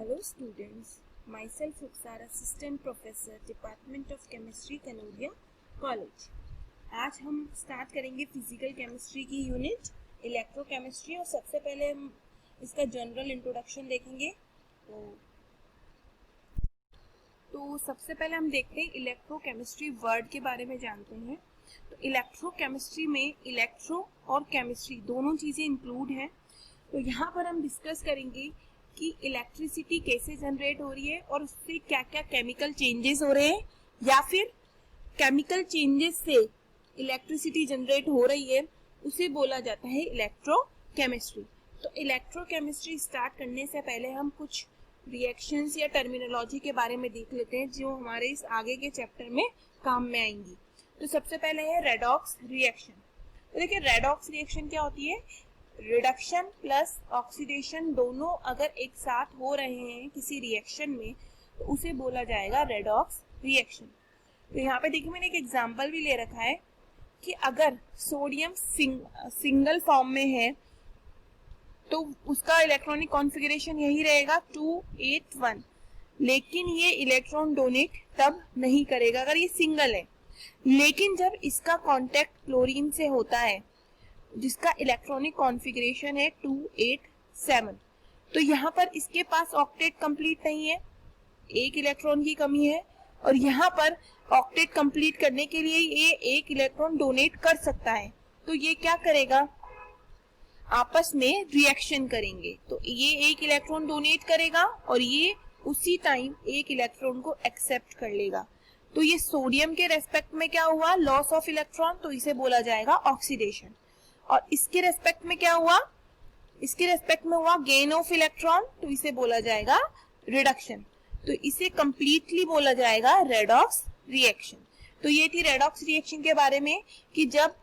Hello students, myself Rukhsar, Assistant Professor, Department of Chemistry, Kanodia College। आज हम start करेंगे physical chemistry की unit electrochemistry और सबसे पहले हम इसका जनरल इंट्रोडक्शन देखेंगे। तो सबसे पहले हम देखते हैं इलेक्ट्रोकेमिस्ट्री वर्ड के बारे में जानते हैं। तो इलेक्ट्रोकेमिस्ट्री में इलेक्ट्रो और केमिस्ट्री दोनों चीज़ें इंक्लूड हैं। तो यहाँ पर हम डिस्कस करेंगे कि इलेक्ट्रिसिटी कैसे जनरेट हो रही है और उससे क्या क्या केमिकल चेंजेस हो रहे हैं या फिर केमिकल चेंजेस से इलेक्ट्रिसिटी जनरेट हो रही है, उसे बोला जाता है इलेक्ट्रोकेमिस्ट्री। तो इलेक्ट्रोकेमिस्ट्री स्टार्ट करने से पहले हम कुछ रिएक्शंस या टर्मिनोलॉजी के बारे में देख लेते हैं जो हमारे इस आगे के चैप्टर में काम में आएंगी। तो सबसे पहले है रेडॉक्स रिएक्शन। तो देखिए रेडॉक्स रिएक्शन क्या होती है, रिडक्शन प्लस ऑक्सीडेशन दोनों अगर एक साथ हो रहे हैं किसी रिएक्शन में तो उसे बोला जाएगा रेडॉक्स रिएक्शन। तो यहाँ पे देखिए मैंने एक एग्जांपल भी ले रखा है कि अगर सोडियम सिंगल फॉर्म में है तो उसका इलेक्ट्रॉनिक कॉन्फ़िगरेशन यही रहेगा 281, लेकिन ये इलेक्ट्रॉन डोनेट तब नहीं करेगा अगर ये सिंगल है। लेकिन जब इसका कांटेक्ट क्लोरीन से होता है जिसका इलेक्ट्रॉनिक कॉन्फ़िगरेशन है 287, तो यहाँ पर इसके पास ऑक्टेट कंप्लीट नहीं है, एक इलेक्ट्रॉन की कमी है और यहाँ पर ऑक्टेट कंप्लीट करने के लिए ये एक इलेक्ट्रॉन डोनेट कर सकता है। तो ये क्या करेगा, आपस में रिएक्शन करेंगे। तो ये एक इलेक्ट्रॉन डोनेट करेगा और ये उसी टाइम एक इलेक्ट्रॉन को एक्सेप्ट कर लेगा। तो ये सोडियम के रेस्पेक्ट में क्या हुआ, लॉस ऑफ इलेक्ट्रॉन, तो इसे बोला जाएगा ऑक्सीडेशन। और इसके रेस्पेक्ट में क्या हुआ, इसके रेस्पेक्ट में हुआ गेन ऑफ इलेक्ट्रॉन, तो इसे बोला जाएगा रिडक्शन। तो इसे कंप्लीटली बोला जाएगा रेडॉक्स रिएक्शन। तो ये थी रेडॉक्स रिएक्शन के बारे में कि जब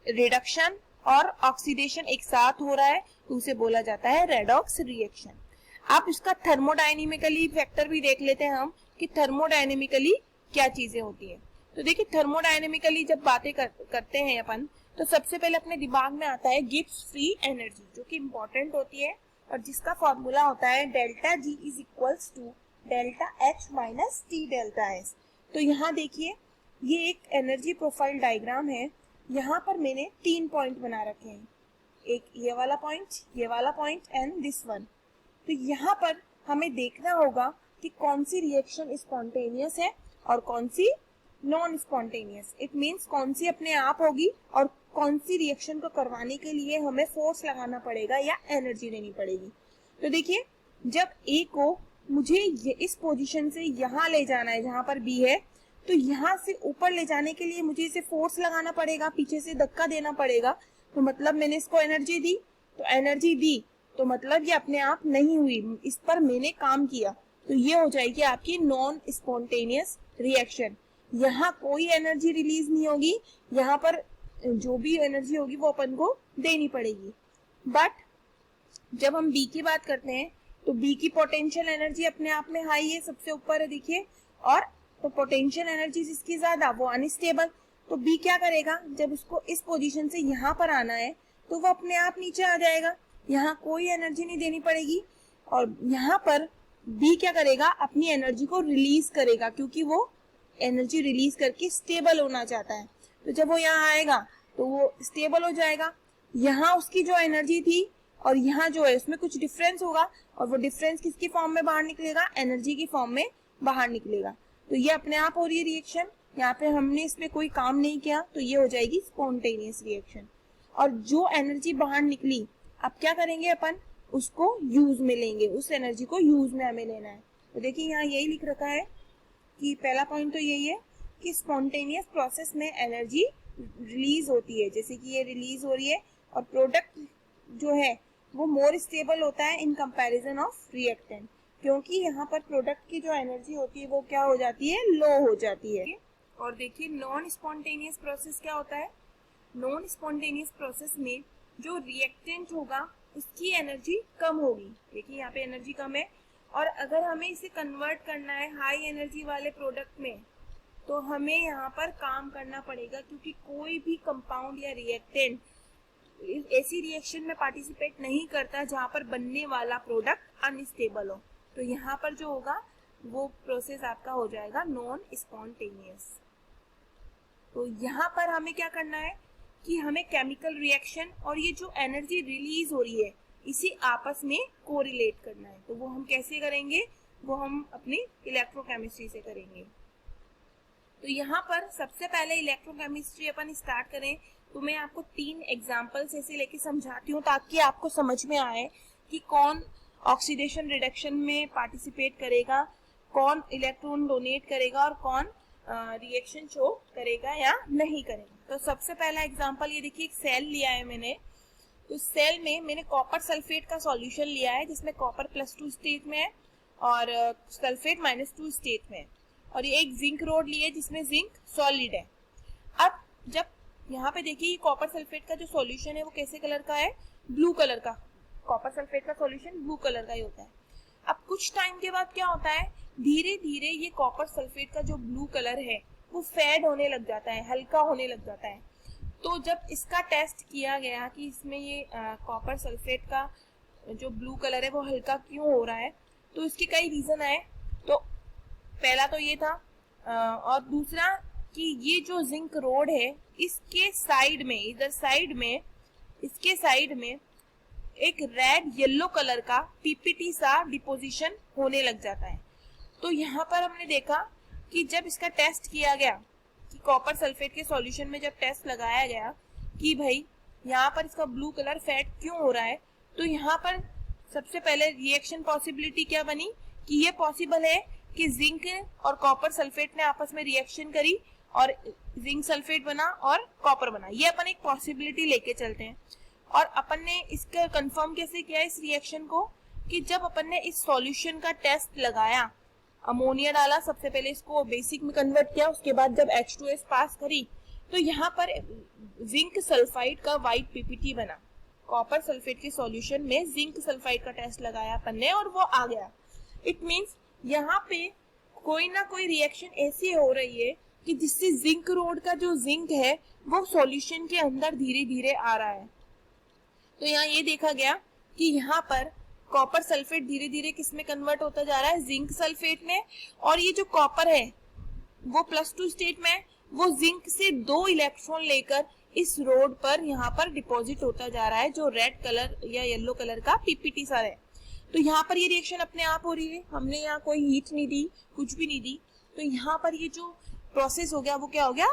रिडक्शन और ऑक्सीडेशन एक साथ हो रहा है तो उसे बोला जाता है रेडॉक्स रिएक्शन। आप इसका थर्मोडायनेमिकली फैक्टर भी देख लेते हैं हम कि थर्मोडायनेमिकली क्या चीजें होती है। तो देखिए थर्मोडायनेमिकली जब बातें करते हैं अपन तो सबसे पहले अपने दिमाग में आता है गिब्स फ्री एनर्जी जो कि इंपॉर्टेंट होती है और जिसका फॉर्मूला होता है delta G is equals to delta H minus T delta S. तो यहाँ देखिए ये एक एनर्जी प्रोफाइल डायग्राम है। यहाँ पर मैंने 3 पॉइंट बना रखे हैं, एक ये वाला पॉइंट एंड दिस वन। तो यहाँ पर हमें देखना होगा कि कौन सी रिएक्शन स्पॉन्टेनियस है और कौन सी नॉन स्पॉन्टेनियस। इट मीन्स कौन सी अपने आप होगी और कौन सी रिएक्शन को करवाने के लिए हमें फोर्स लगाना पड़ेगा या एनर्जी देनी पड़ेगी। तो देखिए जब ए को मुझे ये इस पोजीशन से यहाँ ले जाना है जहाँ पर बी है, तो यहाँ से ऊपर ले जाने के लिए मुझे इसे फोर्स लगाना पड़ेगा, पीछे से धक्का देना पड़ेगा। तो मतलब मैंने इसको एनर्जी दी, तो एनर्जी दी तो मतलब ये अपने आप नहीं हुई, इस पर मैंने काम किया। तो ये हो जाएगी आपकी नॉन स्पॉन्टेनियस रिएक्शन। यहाँ कोई एनर्जी रिलीज नहीं होगी, यहाँ पर जो भी एनर्जी होगी वो अपन को देनी पड़ेगी। बट जब हम बी की बात करते हैं तो बी की पोटेंशियल एनर्जी अपने आप में हाई है, सबसे ऊपर है देखिए, और तो पोटेंशियल एनर्जी जिसकी ज्यादा वो अनस्टेबल। तो बी क्या करेगा, जब उसको इस पोजीशन से यहाँ पर आना है तो वो अपने आप नीचे आ जाएगा, यहाँ कोई एनर्जी नहीं देनी पड़ेगी। और यहाँ पर बी क्या करेगा, अपनी एनर्जी को रिलीज करेगा क्योंकि वो एनर्जी रिलीज करके स्टेबल होना चाहता है। तो जब वो यहाँ आएगा तो वो स्टेबल हो जाएगा। यहाँ उसकी जो एनर्जी थी और यहाँ जो है उसमें कुछ डिफरेंस होगा और वो डिफरेंस किसकी फॉर्म में बाहर निकलेगा, एनर्जी की फॉर्म में बाहर निकलेगा। तो ये अपने आप हो रही है रिएक्शन, यहाँ पे हमने इसमें कोई काम नहीं किया, तो ये हो जाएगी स्पॉन्टेनियस रिएक्शन। और जो एनर्जी बाहर निकली अब क्या करेंगे अपन, उसको यूज में लेंगे, उस एनर्जी को यूज में हमें लेना है। तो देखिए यहाँ यही लिख रखा है कि पहला पॉइंट तो यही है कि स्पॉन्टेनियस प्रोसेस में एनर्जी रिलीज होती है, जैसे कि ये रिलीज हो रही है, और प्रोडक्ट जो है वो मोर स्टेबल होता है इन कंपैरिजन ऑफ रिएक्टेंट, क्योंकि यहाँ पर प्रोडक्ट की जो एनर्जी होती है वो क्या हो जाती है, लो हो जाती है। और देखिए नॉन स्पॉन्टेनियस प्रोसेस क्या होता है, नॉन स्पॉन्टेनियस प्रोसेस में जो रिएक्टेंट होगा उसकी एनर्जी कम होगी। देखिए यहाँ पे एनर्जी कम है और अगर हमें इसे कन्वर्ट करना है हाई एनर्जी वाले प्रोडक्ट में तो हमें यहाँ पर काम करना पड़ेगा, क्योंकि कोई भी कंपाउंड या रिएक्टेंट ऐसी रिएक्शन में पार्टिसिपेट नहीं करता जहाँ पर बनने वाला प्रोडक्ट अनस्टेबल हो। तो यहाँ पर जो होगा वो प्रोसेस आपका हो जाएगा नॉन स्पॉन्टेनियस। तो यहाँ पर हमें क्या करना है कि हमें केमिकल रिएक्शन और ये जो एनर्जी रिलीज हो रही है इसे आपस में कोरिलेट करना है। तो वो हम कैसे करेंगे, वो हम अपनी इलेक्ट्रोकेमिस्ट्री से करेंगे। तो यहाँ पर सबसे पहले इलेक्ट्रोकेमिस्ट्री अपन स्टार्ट करें तो मैं आपको 3 एग्जांपल्स ऐसे लेके समझाती हूँ ताकि आपको समझ में आए कि कौन ऑक्सीडेशन रिडक्शन में पार्टिसिपेट करेगा, कौन इलेक्ट्रॉन डोनेट करेगा और कौन रिएक्शन शो करेगा या नहीं करेगा। तो सबसे पहला एग्जांपल ये देखिए, एक सेल लिया है मैंने। तो सेल में मैंने कॉपर सल्फेट का सॉल्यूशन लिया है जिसमें कॉपर +2 स्टेट में है और सल्फेट -2 स्टेट में है, और ये एक जिंक रोड ली है जिसमें जिंक सॉलिड है। अब जब यहाँ पे देखिए ये कॉपर सल्फेट का जो सॉल्यूशन है वो कैसे कलर का है, ब्लू कलर का। कॉपर सल्फेट का सॉल्यूशन ब्लू कलर का ही होता है। अब कुछ टाइम के बाद क्या होता है, धीरे धीरे ये कॉपर सल्फेट का जो ब्लू कलर है वो फेड होने लग जाता है, हल्का होने लग जाता है। तो जब इसका टेस्ट किया गया कि इसमें ये कॉपर सल्फेट का जो ब्लू कलर है वो हल्का क्यों हो रहा है, तो इसके कई रीजन आए। तो पहला तो ये था, और दूसरा कि ये जो जिंक रोड है इसके साइड में, इधर साइड में, इसके साइड में एक रेड येलो कलर का पीपीटी सा डिपोजिशन होने लग जाता है। तो यहाँ पर हमने देखा कि जब इसका टेस्ट किया गया कि कॉपर सल्फेट के सॉल्यूशन में जब टेस्ट लगाया गया कि भाई यहाँ पर इसका ब्लू कलर फेड क्यों हो रहा है, तो यहाँ पर सबसे पहले रिएक्शन पॉसिबिलिटी क्या बनी कि ये पॉसिबल है कि जिंक और कॉपर सल्फेट ने आपस में रिएक्शन करी और जिंक सल्फेट बना और कॉपर बना। ये अपन एक पॉसिबिलिटी लेके चलते हैं। और अपन ने इसका कंफर्म कैसे किया इस रिएक्शन को कि जब अपन ने इस सॉल्यूशन का टेस्ट लगाया, अमोनिया डाला, सबसे पहले इसको बेसिक में कन्वर्ट किया, उसके बाद जब H2S पास करी तो यहाँ पर जिंक सल्फाइड का व्हाइट पीपीटी बना। कॉपर सल्फेट के सॉल्यूशन में जिंक सल्फाइड का टेस्ट लगाया अपन ने और वो आ गया। इट मींस यहाँ पे कोई ना कोई रिएक्शन ऐसी हो रही है कि जिससे जिंक रोड का जो जिंक है वो सॉल्यूशन के अंदर धीरे धीरे आ रहा है। तो यहाँ ये देखा गया कि यहाँ पर कॉपर सल्फेट धीरे धीरे किस में कन्वर्ट होता जा रहा है, जिंक सल्फेट में, और ये जो कॉपर है वो +2 स्टेट में, वो जिंक से 2 इलेक्ट्रॉन लेकर इस रोड पर यहाँ पर डिपॉजिट होता जा रहा है जो रेड कलर या येलो कलर का पीपीटी सा है। तो यहाँ पर ये रिएक्शन अपने आप हो रही है, हमने यहाँ कोई हीट नहीं दी, कुछ भी नहीं दी। तो यहाँ पर ये जो प्रोसेस हो गया वो क्या हो गया,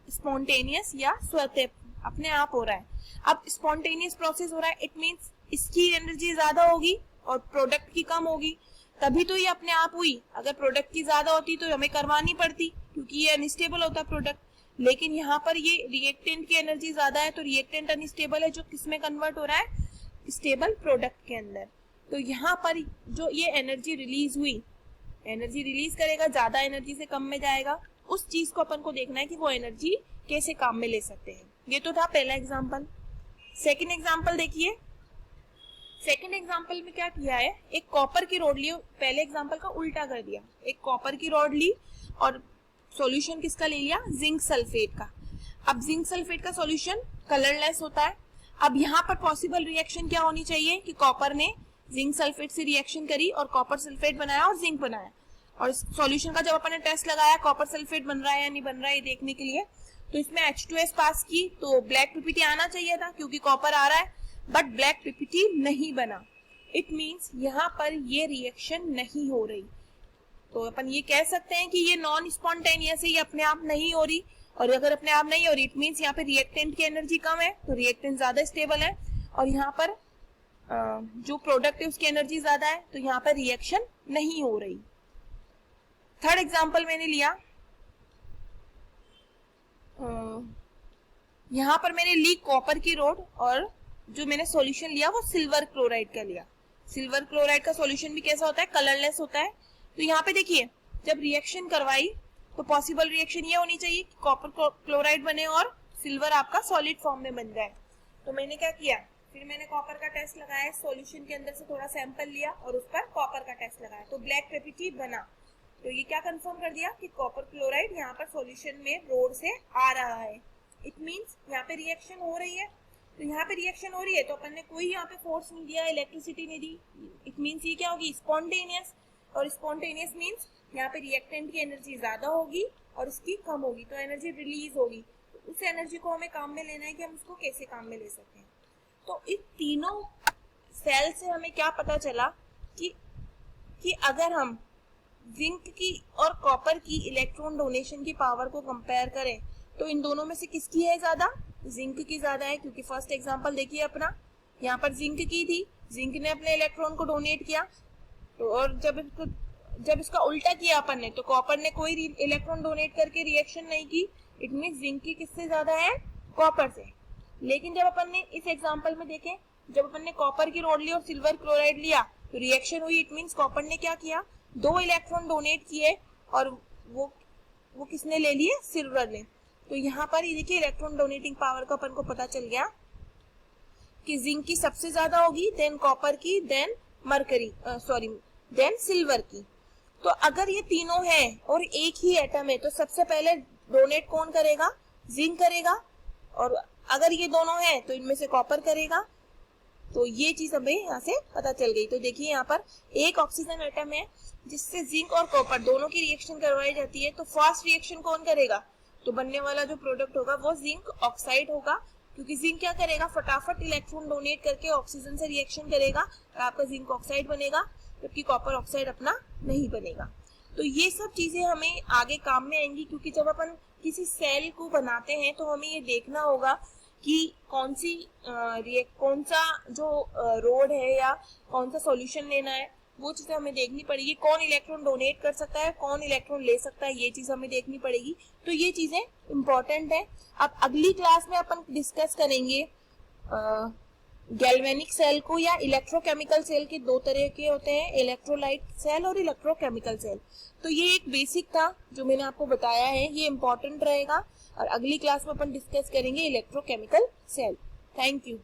स्पॉन्टेनियस या स्वतः अपने आप हो रहा है। अब स्पॉन्टेनियस प्रोसेस हो रहा है, इट मींस इसकी एनर्जी ज्यादा होगी और प्रोडक्ट की कम होगी, तभी तो ये अपने आप हुई। अगर प्रोडक्ट की ज्यादा होती तो हमें करवानी पड़ती क्योंकि ये अनस्टेबल होता प्रोडक्ट। लेकिन यहाँ पर ये रिएक्टेंट की एनर्जी ज्यादा है तो रिएक्टेंट अनस्टेबल है, जो किसमें कन्वर्ट हो रहा है, स्टेबल प्रोडक्ट के अंदर। तो यहाँ पर जो ये एनर्जी रिलीज हुई, एनर्जी रिलीज करेगा, ज्यादा एनर्जी से कम में जाएगा, उस चीज को अपन को देखना है कि वो एनर्जी कैसे काम में ले सकते हैं। ये तो था पहला एग्जाम्पल। सेकेंड एग्जाम्पल देखिए, सेकेंड एग्जाम्पल में क्या किया है, एक कॉपर की रॉड ली, पहले एग्जाम्पल का उल्टा कर दिया। एक कॉपर की रॉड ली और सॉल्यूशन किसका ले लिया, जिंक सल्फेट का। अब जिंक सल्फेट का सॉल्यूशन कलरलेस होता है। अब यहाँ पर पॉसिबल रिएक्शन क्या होनी चाहिए कि कॉपर ने जिंक सल्फेट से रिएक्शन करी और कॉपर सल्फेट बनाया और जिंक बनाया, और सॉल्यूशन का जब अपन ने टेस्ट लगाया कॉपर सल्फेट बन रहा है या नहीं बन रहा है ये देखने के लिए, तो इसमें H2S पास की तो ब्लैक पीपीटी आना चाहिए था क्योंकि कॉपर आ रहा है, बट ब्लैक पीपीटी नहीं बना। इट मींस यहाँ पर ये रिएक्शन नहीं हो रही। तो अपन ये कह सकते हैं कि ये नॉन स्पॉन्टेनियस है, ये अपने आप नहीं हो रही। और अगर अपने आप नहीं हो रही इट मींस यहाँ पे रिएक्टेंट की एनर्जी कम है तो रिएक्टेंट ज्यादा स्टेबल है, और यहाँ पर जो प्रोडक्ट है उसकी एनर्जी ज्यादा है तो यहाँ पर रिएक्शन नहीं हो रही। थर्ड एग्जाम्पल मैंने लिया, यहाँ पर मैंने ली कॉपर की रोड और जो मैंने सॉल्यूशन लिया वो सिल्वर क्लोराइड का लिया। सिल्वर क्लोराइड का सॉल्यूशन भी कैसा होता है, कलरलेस होता है। तो यहाँ पे देखिए जब रिएक्शन करवाई तो पॉसिबल रिएक्शन ये होनी चाहिए कि कॉपर क्लोराइड बने और सिल्वर आपका सॉलिड फॉर्म में बन जाए। तो मैंने क्या किया, फिर मैंने कॉपर का टेस्ट लगाया, सॉल्यूशन के अंदर से थोड़ा सैंपल लिया और उस पर कॉपर का टेस्ट लगाया तो ब्लैक पीपीटी बना। तो ये क्या कंफर्म कर दिया कि कॉपर क्लोराइड यहाँ पर सॉल्यूशन में रोड से आ रहा है। इट मींस यहाँ पे रिएक्शन हो रही है। तो यहाँ पे रिएक्शन हो रही है तो अपन ने कोई यहाँ पे फोर्स नहीं दिया, इलेक्ट्रिसिटी नहीं दी। इट मींस ये क्या होगी, स्पॉन्टेनियस। और स्पॉन्टेनियस मीन्स यहाँ पे रिएक्टेंट की एनर्जी ज्यादा होगी और इसकी कम होगी, तो एनर्जी रिलीज होगी। तो उस एनर्जी को हमें काम में लेना है कि हम उसको कैसे काम में ले सकते हैं। तो इन तीनों सेल से हमें क्या पता चला कि अगर हम जिंक की और कॉपर की इलेक्ट्रॉन डोनेशन की पावर को कंपेयर करें तो इन दोनों में से किसकी है ज्यादा? जिंक की ज्यादा है, क्योंकि फर्स्ट एग्जांपल देखिए अपना, यहाँ पर जिंक की थी, जिंक ने अपने इलेक्ट्रॉन को डोनेट किया, तो और जब इसका उल्टा किया अपन ने तो कॉपर ने कोई इलेक्ट्रॉन डोनेट करके रिएक्शन नहीं की। इट मीन जिंक की किससे ज्यादा है? कॉपर से। लेकिन जब अपन ने इस एग्जांपल में देखें, जब अपन ने कॉपर की रॉड ली और सिल्वर क्लोराइड लिया तो रिएक्शन हुई। इट मीन्स कॉपर ने क्या किया? 2 इलेक्ट्रॉन डोनेट किए और वो किसने ले लिए? सिल्वर ने। तो यहाँ पर ये देखिए इलेक्ट्रॉन डोनेटिंग पावर का अपन को पता चल गया कि जिंक की सबसे ज्यादा होगी, देन कॉपर की, देन देन सिल्वर की। तो अगर ये तीनों हैं और एक ही एटम है तो सबसे पहले डोनेट कौन करेगा? जिंक करेगा, और अगर ये दोनों हैं तो इनमें से कॉपर करेगा। तो ये चीज हमें यहाँ से पता चल गई। तो देखिए यहाँ पर एक ऑक्सीजन एटम है जिससे जिंक और कॉपर दोनों की रिएक्शन करवाई जाती है, तो फर्स्ट रिएक्शन कौन करेगा? तो बनने वाला जो प्रोडक्ट होगा वो जिंक ऑक्साइड होगा, क्योंकि जिंक क्या करेगा? फटाफट इलेक्ट्रॉन डोनेट करके ऑक्सीजन से रिएक्शन करेगा और आपका जिंक ऑक्साइड बनेगा, जबकि कॉपर ऑक्साइड अपना नहीं बनेगा। तो ये सब चीजें हमें आगे काम में आएंगी, क्योंकि जब अपन किसी सेल को बनाते हैं तो हमें ये देखना होगा कि कौन सा जो रोड है या कौन सा सॉल्यूशन लेना है, वो चीजें हमें देखनी पड़ेगी। कौन इलेक्ट्रॉन डोनेट कर सकता है, कौन इलेक्ट्रॉन ले सकता है, ये चीज हमें देखनी पड़ेगी। तो ये चीजें इंपॉर्टेंट है। अब अगली क्लास में अपन डिस्कस करेंगे गैल्वेनिक सेल को, या इलेक्ट्रोकेमिकल सेल के 2 तरह के होते हैं, इलेक्ट्रोलाइट सेल और इलेक्ट्रोकेमिकल सेल। तो ये एक बेसिक था जो मैंने आपको बताया है, ये इंपॉर्टेंट रहेगा। और अगली क्लास में अपन डिस्कस करेंगे इलेक्ट्रोकेमिकल सेल। Thank you.